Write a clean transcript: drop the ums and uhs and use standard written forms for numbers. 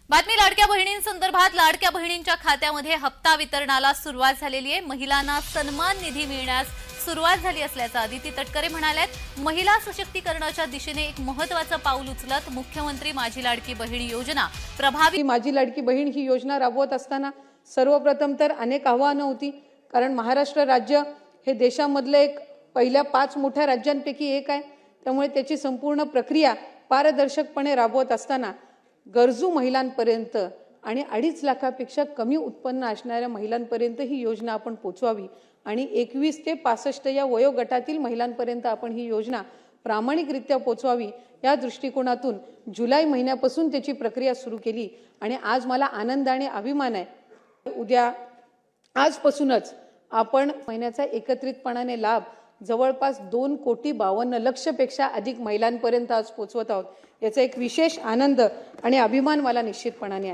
बातमी लाडक्या बहिणींसंदर्भात लाडक्या बहिणींच्या खात्यामध्ये हप्ता वितरणाला सुरुवात झालेली आहे। महिलांना सन्मान निधी मिळण्यास सुरुवात झाली असल्याचं अदिती तटकरे म्हणाल्यात। महिला सशक्तीकरणाच्या दिशेने एक महत्त्वाचं पाऊल उचलत मुख्यमंत्री माझी लाडकी बहीण योजना प्रभावी माझी लाडकी बहीण ही योजना राबवत असताना सर्वप्रथम तर अनेक आव्हानं होती, कारण महाराष्ट्र राज्य हे देशामधले एक पहिल्या 5 मोठ्या राज्यांपैकी एक आहे। त्यामुळे त्याची संपूर्ण प्रक्रिया पारदर्शकपणे राबवत असताना गरजू महिलांपर्यंत आणि 2.5 लाखापेक्षा कमी उत्पन्न असणाऱ्या महिलांपर्यंत ही योजना आपण पोहोचवावी आणि 21 ते 65 या वयोगटातील महिलांपर्यंत आपण ही योजना प्रामाणिकरित्या पोहोचवावी या दृष्टिकोनातून जुलै महिन्यापासून त्याची प्रक्रिया सुरू केली आणि आज मला आनंद आणि अभिमान आहे। उद्या आजपासूनच आपण महिन्याचा एकत्रितपणाने लाभ जवळपास 2,52,00,000 पेक्षा अधिक महिलांपर्यंत आज पोहोचवत आहोत। याचा एक विशेष आनंद आणि अभिमान मला निश्चितपणाने आहे।